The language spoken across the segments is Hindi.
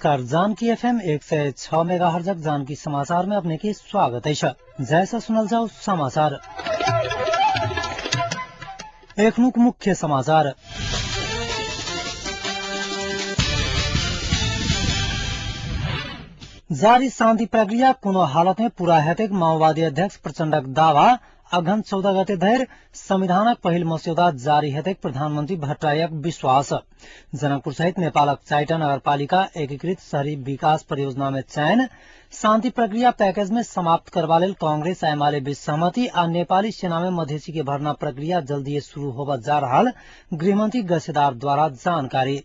नमस्कार। जानकी एफएम 106 मेगाहर्ज जानकी समाचार में अपने की स्वागत है। जैसा सुनल जाओ समाचार एक मुख्य समाचार। जारी शान्ति प्रक्रिया कुनो हालत में पूरा हेतेक माओवादी अध्यक्ष प्रचण्डक दावा। अघन 14 गते धैर संविधानक पहिल मस्यौदा जारी हेतेक प्रधानमन्त्री भट्टराईक विश्वास। जनकपुर सहित नेपालक 4टा नगरपालिका एकीकृत शहरी विकास परियोजना में चयन। शान्ति प्रक्रिया पैकेज में समाप्त करवा लेल कांग्रेस आ एमाले बीच सहमति आ नेपाली सेना में मधेसी के भर्ना प्रक्रिया जल्दी शुरू होबा जा रहल गृहमंत्री गसेदार द्वारा जानकारी।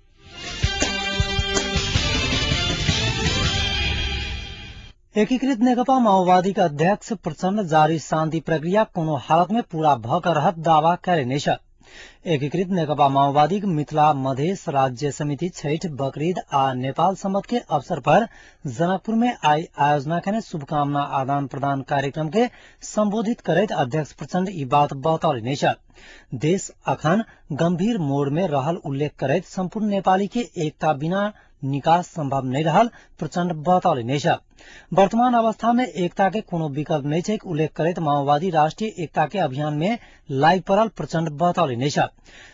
एकीकृत नेकपा माओवादी का अध्यक्ष प्रचण्ड जारी शान्ति प्रक्रिया कोनो हालत में पूरा भकर रहत दावा करेने छ। एकीकृत नेकपा माओवादी मिथिला मधेस राज्य समिति छैठ बकरीद आ नेपाल सम्मत के अवसर पर जनकपुर में आयोजना करने शुभकामना आदान प्रदान कार्यक्रम के संबोधित करते अध्यक्ष प्रचण्ड ई बात बतौले छ। देश अखन गंभीर मोड़ में रहल उल्लेख करते संपूर्ण नेपाली के एकता बिना निकास संभव नहीं रहल प्रचण्ड बतौले छ। वर्तमान अवस्था में एकता के कोनो विकल्प नहीं छै उल्लेख करते माओवादी राष्ट्रीय एकता के अभियान में लाग परल प्रचण्ड बतौले छ।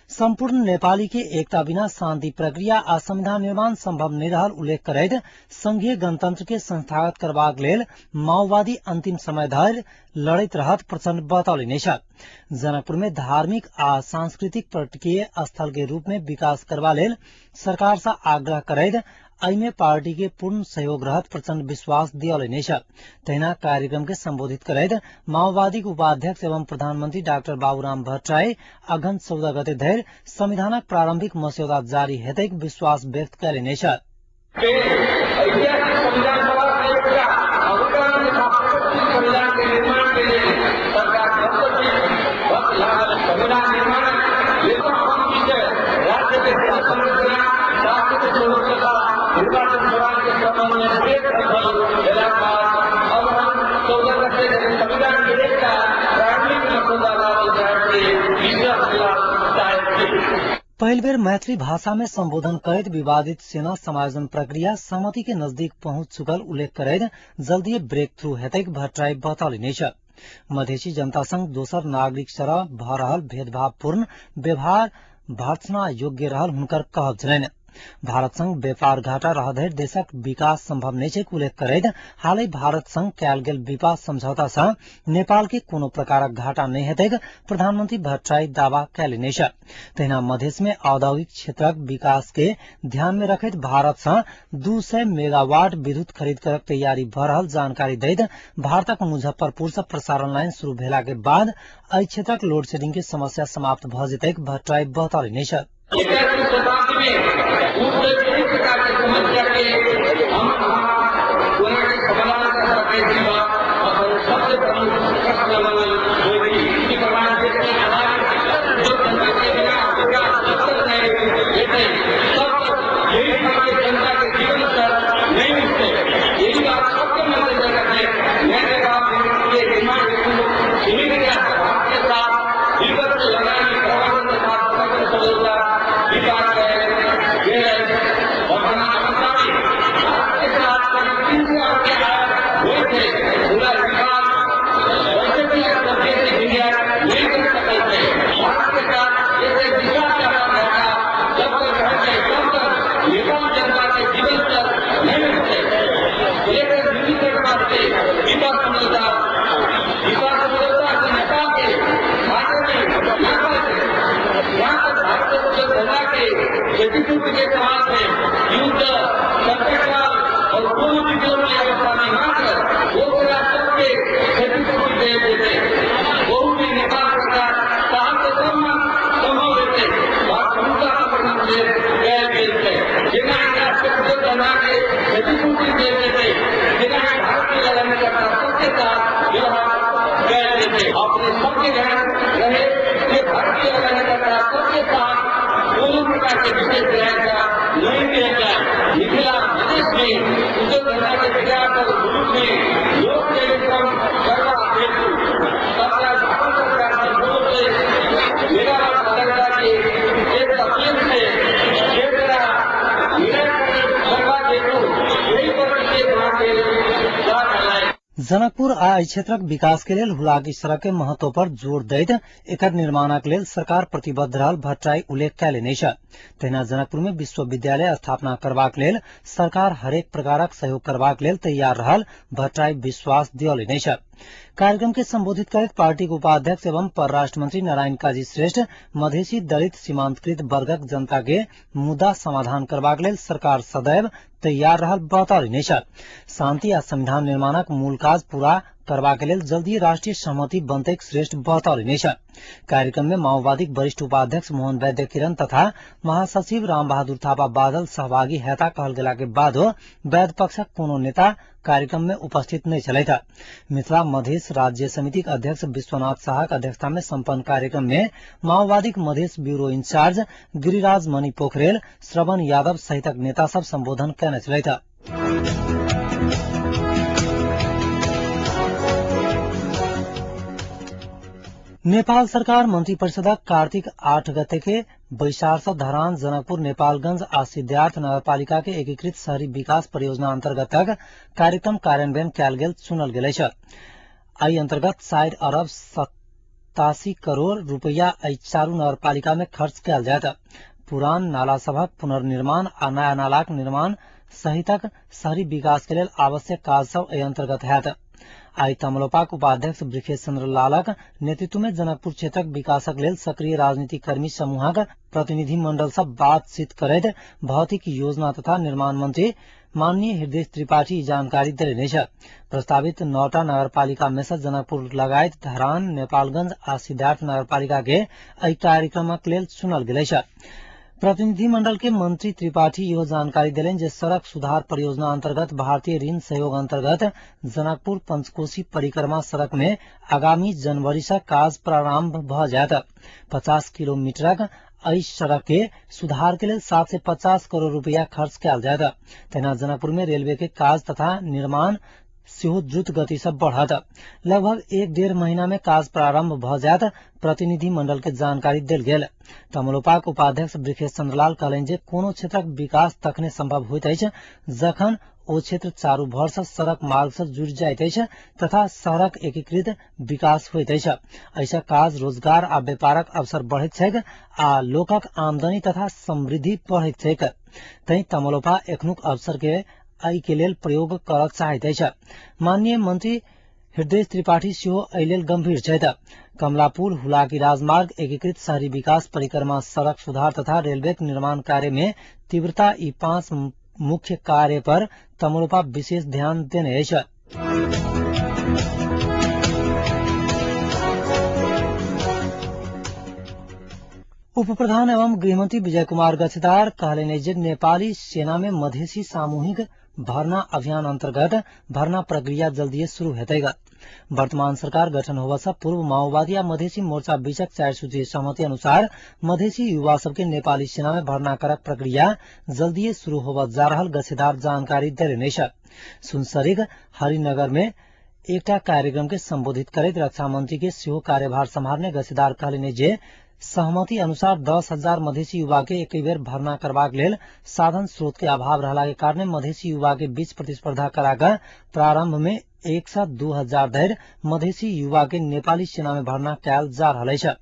संपूर्ण नेपाली के एकता बिना शान्ति प्रक्रिया आ संविधान निर्माण संभव नहीं रहल उल्लेख करते संघीय गणतंत्र के संस्थागत करबाक लेल माओवादी अंतिम समय धरि लड़ैत रहत प्रचण्ड बतौले छ। जनकपुर में धार्मिक आ सांस्कृतिक पर्यटकीय स्थल के रूप में विकास करवा लेल सरकार से आग्रह करते में पार्टी के पूर्ण सहयोग रहत प्रचण्ड विश्वास दियौले छ। तहिना कार्यक्रम के संबोधित करते माओवादी के उपाध्यक्ष एवं प्रधानमंत्री डाक्टर बाबूराम भट्टराई अघन 14 गते धैर संविधानक प्रारंभिक मस्यौदा जारी हेतैक विश्वास व्यक्त करेने छ। पहल बेर मैथिली भाषा में संबोधन करते विवादित सेना समायोजन प्रक्रिया सहमति के नजदीक पहुंच चुकल उल्लेख करते जल्दी ब्रेक थ्रू हेतैक भट्टराई बतौले छ। मधेसी जनता संघ दोसर नागरिक सरह भ रहल भेदभावपूर्ण व्यवहार भर्त्सना योग्य रहल हुनकर कहब छलैन। भारत संग व्यापार घाटा रहधरि देशक विकास संभव नहीं छै उल्लेख करते हालै भारत संग कयल गेल विपा समझौता से नेपाल के कोनो प्रकारक घाटा नहीं हेतैक प्रधानमंत्री भट्टराई दावा कयलनि छ। तहिना मधेश में औद्योगिक क्षेत्रक विकास के ध्यान में रखैत भारत से 200 मेगावाट विद्युत खरीद करक तैयारी भ रहल जानकारी दैत भारतक मुजफ्फरपुर से प्रसारण लाइन शुरू भेला के बाद एहि क्षेत्रक लोड शेडिंग के समस्या समाप्त भ जेतैक भट्टराई बतौलनि छ। मेरा जनकपुर आ एहि क्षेत्रक विकास के लेल हुलाकी सड़क के महत्व पर जोर दैत एकर निर्माणक लेल सरकार प्रतिबद्ध रहल भट्टराई उल्लेख कयलनि अछि। तहिना जनकपुर में विश्वविद्यालय स्थापना करबाक लेल सरकार हरेक प्रकारक सहयोग करबाक लेल तैयार रहल भट्टराई विश्वास दियौलनि अछि। कार्यक्रम के संबोधित करैत पार्टी के उपाध्यक्ष एवं परराष्ट्र मंत्री नारायण काजी श्रेष्ठ मधेसी दलित सीमांतकृत वर्गक जनता के मुद्दा समाधान करबाक लेल सरकार सदैव तैयार रहल बतौलनि अछि। शांति आ संविधान निर्माणक मूल काज पूरा करबाक लेल जल्दी राष्ट्रीय सहमति बनतैक श्रेष्ठ बतौलनि अछि। कार्यक्रम में माओवादी वरिष्ठ उपाध्यक्ष मोहन वैद्य किरण तथा महासचिव राम बहादुर थापा बादल सहभागी हेता कहल गेला के बादो वैद्य पक्षक कोनो नेता कार्यक्रम में उपस्थित नहीं छलैथ। मिथिला मधेश राज्य समिति के अध्यक्ष विश्वनाथ शाहक अध्यक्षता में संपन्न कार्यक्रम में माओवादी मधेश ब्यूरो इंचार्ज गिरिराज मणि पोखरेल, श्रवण यादव सहितक नेता सब संबोधन कयने छलैथ। नेपाल सरकार मंत्री परिषदक कार्तिक 8 गते के बैसार धरान जनकपुर नेपालगंज आ सिद्धार्थ नगरपालिका के एकीकृत शहरी विकास परियोजना अंतर्गत कार्यक्रम कार्यान्वयन कयल गेल चुनल गेल अछि। एहि अंतर्गत 40 अरब 87 करोड़ रुपया एहि चारू नगरपालिका में खर्च कयल जायत। पुरान नाला सभक पुनर्निर्माण आ नया नालाक निर्माण सहितक शहरी विकास के लेल आवश्यक काज सब एहि अंतर्गत होयत। आई तमलोपाक उपाध्यक्ष ब्रिखेश चंद्र लालक नेतृत्व में जनकपुर क्षेत्रक विकासक लेल सक्रिय राजनीतिक कर्मी समूहक प्रतिनिधि मंडल सब बातचीत करैत भौतिक योजना तथा निर्माण मंत्री माननीय हृदय त्रिपाठी जानकारी देलनि अछि। प्रस्तावित 9टा नगरपालिका में से जनकपुर लगायत धरान, नेपालगंज आ सिद्धार्थ नगरपालिका के एहि कार्यक्रमक लेल चुनल गेल अछि। प्रतिनिधि मंडल के मंत्री त्रिपाठी यह जानकारी दिलेन जे सड़क सुधार परियोजना अंतर्गत भारतीय ऋण सहयोग अंतर्गत जनकपुर पंचकोशी परिक्रमा सड़क में आगामी जनवरी से काज प्रारंभ भ जायत। 50 किलोमीटरक एहि सड़क के सुधार के लिए 7 से 50 करोड़ रुपया खर्च कयल जायत। तहिना जनकपुर में रेलवे के काज तथा निर्माण सेहो द्रुत गति से बढ़त। लगभग 1-1.5 महीना में काज प्रारंभ भ जायत प्रतिनिधि मंडल के जानकारी देल गेल। तमलोपाक उपाध्यक्ष ब्रिखेश चंद्रलाल कहलनि जे कोनो क्षेत्रक विकास तखने संभव होइत अछि जखन ओ क्षेत्र चारू भर से सड़क मार्ग से जुड़ जाइत अछि तथा शहरक एकीकृत विकास होइत अछि। ऐसा काज रोजगार आ व्यापारक अवसर बढ़ैत छैक आ लोकक आमदनी तथा समृद्धि बढ़ैत छैक। तैं तमलोपा एखनुक अवसर के एहि के लेल प्रयोग करऽ चाहैत अछि। माननीय मंत्री हृदय त्रिपाठी सेहो एहि लेल गंभीर छथि। कमलापुर हुलाकी राजमार्ग, एकीकृत शहरी विकास परिक्रमा सड़क सुधार तथा रेलवे निर्माण कार्य में तीव्रता ई 5 मुख्य कार्य पर तमलोपा विशेष ध्यान देने अछि। उप प्रधान एवं गृहमंत्री विजय कुमार गच्छदार कहलनि जे नेपाली सेना में मधेसी सामूहिक भर्ना अभियान अंतर्गत भर्ना प्रक्रिया जल्दी शुरू हेतैक। वर्तमान सरकार गठन होवा से पूर्व माओवादी या मधेसी मोर्चा बीचक 4 सूत्रीय सहमति अनुसार मधेसी युवा सबके नेपाली सेना में भर्ना करक प्रक्रिया जल्दी शुरू होवा जा रहल गच्छदार जानकारी देलनि अछि। सुनसरीक हरिनगर में एकटा कार्यक्रम के संबोधित करैत रक्षा मंत्री के सेहो कार्यभार संभारने गच्छदार कहलनि जे सहमति अनुसार 10,000 मधेसी युवा के एक बेर भर्ना करबाक लेल साधन स्रोत के अभाव रहला के कारणे मधेसी युवा के बीच प्रतिस्पर्धा कराकर प्रारंभ में 1 से 2,000 धरि मधेसी युवा के नेपाली सेना में भर्ना कयल जा रहल अछि।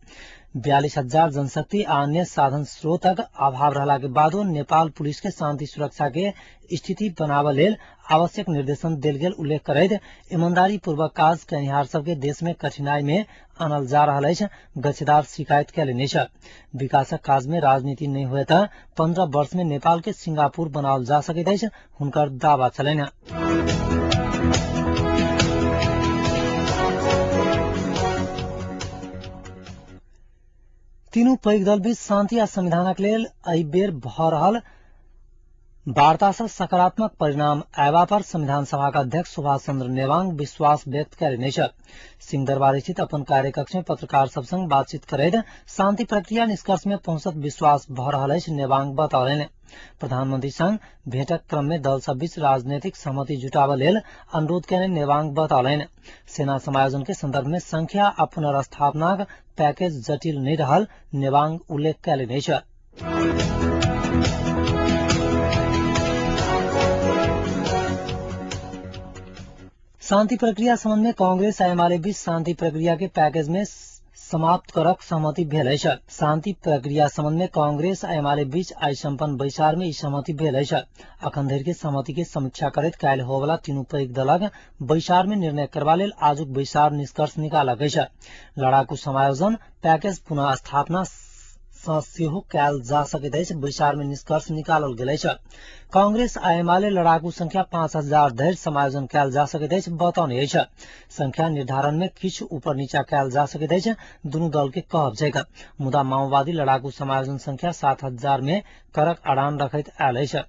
42,000 जनशक्ति आ अन्य साधन स्रोतक अभाव रहला के बादो नेपाल पुलिस के शांति सुरक्षा के स्थिति बनाबऽ लेल आवश्यक निर्देशन देल गेल उल्लेख करैत ईमानदारी पूर्वक काज कयनिहार सबके देश में कठिनाई में आनल जा रहल अछि गच्छदार शिकायत कयलनि अछि। विकासक काज में राजनीति नहीं हुए त 15 वर्ष में नेपाल के सिंगापुर बनाओल जा सकैत अछि हुनकर दावा छलनि। तीनू पैघ दल बीच शांति आ संविधानक लेल एहि बेर भ रहल वार्ता से सकारात्मक परिणाम आयबा पर संविधान सभा का अध्यक्ष सुभाष चंद्र नेवांग विश्वास व्यक्त कयलनि अछि। सिंहदरबार स्थित अपन कार्यकक्ष में पत्रकार सब संग बातचीत करैत शांति प्रक्रिया निष्कर्ष में पहुंचत विश्वास भ रहल अछि नेवांग बतौलनि। प्रधानमंत्री संग भेंटक क्रम में दल सब बीच राजनीतिक सहमति जुटाबऽ लेल अनुरोध कयने नेवांग बतौलनि। सेना समायोजन के संदर्भ में संख्या आ पुनर्स्थापनाक पैकेज जटिल नहीं रहल नेवांग उल्लेख कयलनि अछि। शांति प्रक्रिया संबंध में कांग्रेस आ एमाले बीच शांति प्रक्रिया के पैकेज में समाप्त करक सहमति भेल अछि। शांति प्रक्रिया संबंध में कांग्रेस आ एमाले बीच आई संपन्न बैसार में ई सहमति भेल अछि। अखन धरि के सहमति के समीक्षा करैत काल्हि होवला तीनू पैघ दलक बैसार में निर्णय करबा लेल आजुक बैसार निष्कर्ष निकालक अछि। लड़ाकू समायोजन पैकेज पुनः स्थापना सेहो कयल जा सकैत अछि। बैसार में निष्कर्ष निकालल गेल अछि। कांग्रेस आ एमाले लड़ाकू संख्या 5000 धरि समायोजन कयल जा सकैत अछि बतौने अछि। संख्या निर्धारण में किछु ऊपर नीचा कयल जा सकैत अछि दुनू दल के कहब छैक। मुदा माओवादी लड़ाकू समायोजन संख्या 7000 में करक अड़ान रखैत आयल अछि।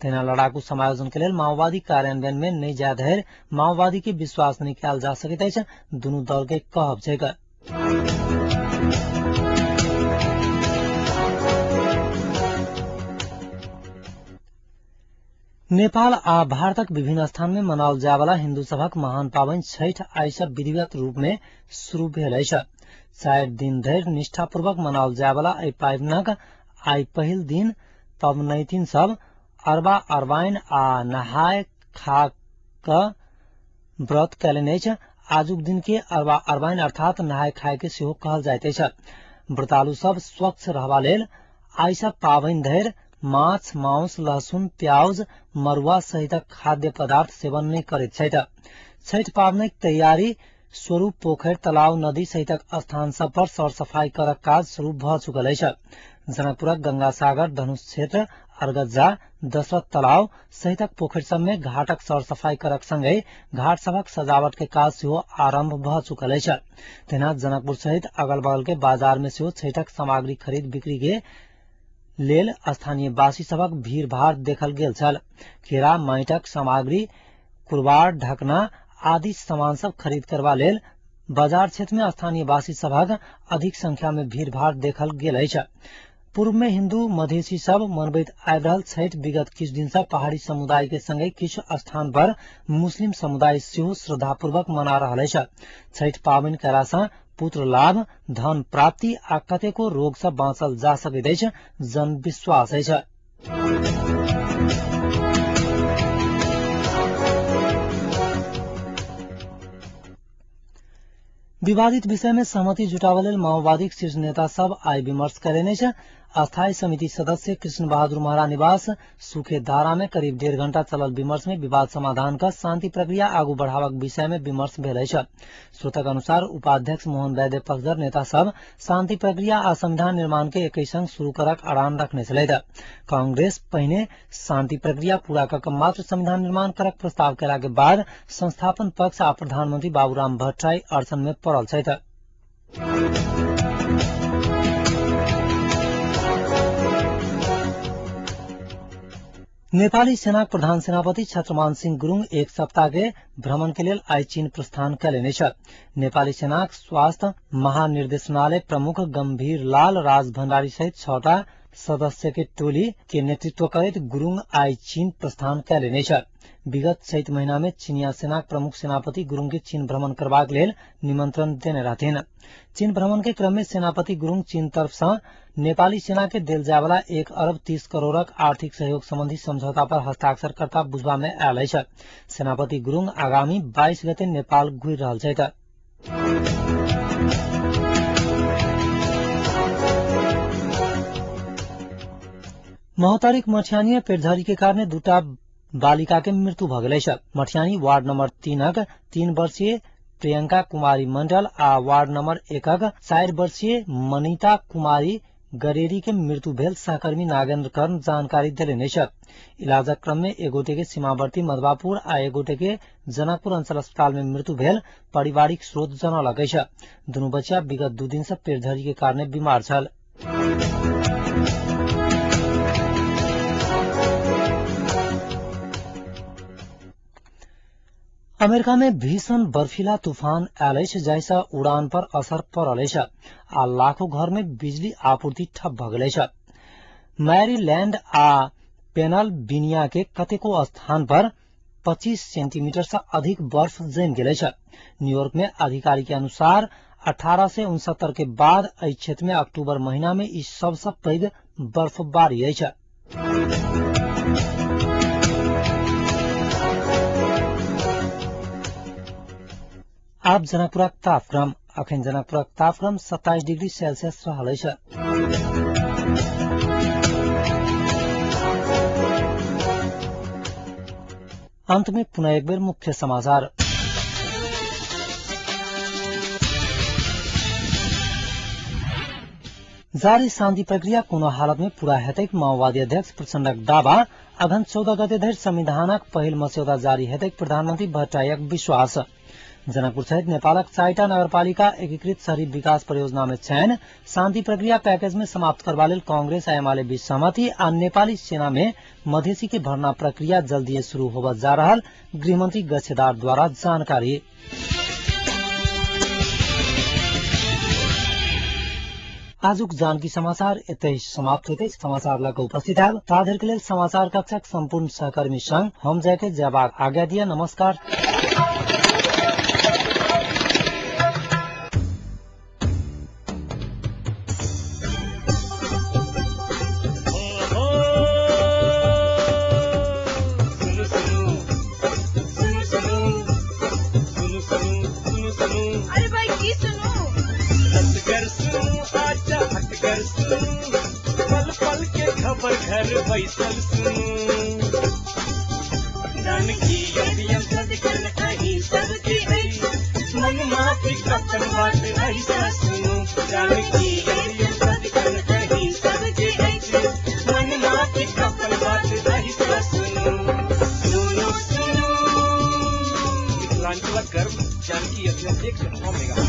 तहिना लड़ाकू समायोजन के लेल माओवादी कार्यान्वयन में नहीं जाय धरि माओवादी के विश्वास नहीं कयल जा सकैत अछि दुनू दल के कहब छैक। नेपाल आ भारतक विभिन्न स्थान में मनाओल जाय वाला हिन्दू सभक महान पावनि छठ आई से विधिवत रूप में शुरू भेल अछि। 4 दिन धरि निष्ठापूर्वक मनाओल जाय वाला एहि पावनिक आई पहिल दिन पबनैतिन सब अरबा अरबाइन आ नहाय खा क व्रत कयलनि अछि। आजुक दिन के अरबा अरबाइन अर्थात नहाय खाय के सेहो कहल जाइत अछि। व्रतालु सब स्वच्छ रहबा लेल आई से पावनि धरि माछ मांस लहसुन प्याज मरुआ सहित खाद्य पदार्थ सेवन नहीं करैत छथि। छठ पावनिक तैयारी स्वरूप पोखरि तालाब नदी सहित स्थान सब पर सर सफाई करक काज शुरू भ चुकल अछि। जनकपुरक गंगा सागर धनुष क्षेत्र अरगज्जा दशरथ तालाब सहित पोखरि सब में घाटक सर सफाई करक संगे घाट सबक सजावट के काज सेहो आरंभ भ चुकल अछि। तहिना जनकपुर सहित अगल बगल के बाजार में सेहो छठक सामग्री खरीद बिक्री के लेल स्थानीय वासी सबक भीड़ भाड़ देखल गेल छल। केरा माटिक सामग्री कुरबार ढकना आदि सामान सब खरीद करबा लेल बाजार क्षेत्र में स्थानीय वासी सबक अधिक संख्या में भीड़ भाड़ देखल गेल अछि। पूर्व में हिन्दू मधेसी सब मनबैत आबि रहल छठ विगत किछु दिन से पहाड़ी समुदाय के संगे किछु स्थान पर मुस्लिम समुदाय सेहो श्रद्धापूर्वक मना रहल अछि। छठ पावनि कयला सँ पुत्र लाभ धन प्राप्ति आ कतेको रोग से बाँचल जा सकैत अछि जन विश्वास अछि। विवादित विषय में सहमति जुटाव लेल माओवादी शीर्ष नेता सब आई विमर्श कयलनि अछि। अस्थायी समिति सदस्य कृष्ण बहादुर महरा निवास सूखे धारा में करीब 1.5 घंटा चलल विमर्श में विवाद समाधान का शांति प्रक्रिया आगू बढ़ावक विषय में विमर्श भेल अछि। स्रोतक अनुसार उपाध्यक्ष मोहन वैद्य पक्षधर नेता सब शांति प्रक्रिया आ संविधान निर्माण के एक संग शुरू करक अड़ान रखने छलैथ। कांग्रेस पहिने शांति प्रक्रिया पूरा कऽ मात्र संविधान निर्माण करक प्रस्ताव केला के बाद संस्थापन पक्ष आ प्रधानमंत्री बाबूराम भट्टराई अड़चन में पड़ल छथि। नेपाली सेना प्रधान सेनापति छत्रमान सिंह गुरुङ एक सप्ताह के भ्रमण के लेल आई चीन प्रस्थान कयलनि अछि। नेपाली सेनाक स्वास्थ्य महानिर्देशनालय प्रमुख गंभीर लाल राजभण्डारी सहित 6टा सदस्य के टोली के नेतृत्व करैत गुरुङ आई चीन प्रस्थान कयलनि अछि। विगत चैत महीना में चीनिया सेनाक प्रमुख सेनापति गुरुङ के चीन भ्रमण करबाक लेल निमंत्रण देने रहथिन। चीन भ्रमण के क्रम में सेनापति गुरुङ चीन तरफ से नेपाली सेना के देल जाय वाला 1 अरब 30 करोड़क आर्थिक सहयोग संबंधी समझौता पर हस्ताक्षर करता बुझबा में आयल अछि। सेनापति गुरुङ आगामी 22 गते नेपाल घुरि रहल छथि। महोत्तरीक मठियानी पेटझरी के कारण 2टा बालिका के मृत्यु भ गेल अछि। मठियानी वार्ड नंबर 3क 3 वर्षीय प्रियंका कुमारी मंडल आ वार्ड नंबर 1क 4 वर्षीय मनीता कुमारी गरेरी के मृत्यु भेल सहकर्मी नागेंद्र कर्ण जानकारी देलनि अछि। इलाजक क्रम में एगोटे के सीमावर्ती मधवापुर आ एगोटे के जनकपुर अंचल अस्पताल में मृत्यु भेल पारिवारिक स्रोत जनौलक अछि। दुनू बच्चा विगत 2 दिन से पेटझरी के कारण बीमार छल। अमेरिका में भीषण बर्फीला तूफान आयल अछि जाहिसँ उड़ान पर असर पड़ल अछि आ लाखों घर में बिजली आपूर्ति ठप भ गेल अछि। मैरीलैंड आ पेनल्वेनिया के कतेको स्थान पर 25 सेंटीमीटर से अधिक बर्फ जमि गेल अछि। न्यूयॉर्क में अधिकारी के अनुसार 1869 के बाद एहि क्षेत्र में अक्टूबर महीना में ई सबसे पैघ बर्फबारी अछि। आप जनकपुरक तापक्रम अखन जनकपुरक तापक्रम 27 डिग्री सेल्सियस रहलैछ। अंत में पुनः एक बेर मुख्य समाचार। जारी शान्ति प्रक्रिया कोनो हालत में पूरा हेतैक माओवादी अध्यक्ष प्रचण्डक दावा। अघन 14 गते धरि संविधानक पहिल मस्यौदा जारी हेतैक प्रधानमन्त्री भट्टराईक विश्वास। जनकपुर सहित नेपालक 4टा नगरपालिका एकीकृत शहरी विकास परियोजना में चयन। शान्ति प्रक्रिया पैकेज में समाप्त करवा लेल कांग्रेस आ एमाले बीच सहमति। आ नेपाली सेना में मधेसी के भर्ना प्रक्रिया जल्दी शुरू होब जा रहल गृहमंत्री गच्छेदार द्वारा जानकारी। आजुक जानकी समाचार एतै समाप्त होते। समाचार लग उपस्थित है ताधर के लेल समाचार कक्षक संपूर्ण सहकर्मी संघ हम जयके जयबाग आज्ञा दिया। नमस्कार। घर बैसल जानकी कहीं सबकी मन माफी कपन बात ऐसा सुनो जानकी कहीं सबकी मन माफी कपन बात ऐसा सुनो सुनो सुनो। मिथिलांचल गर्व जानकी FM 109 मेगा।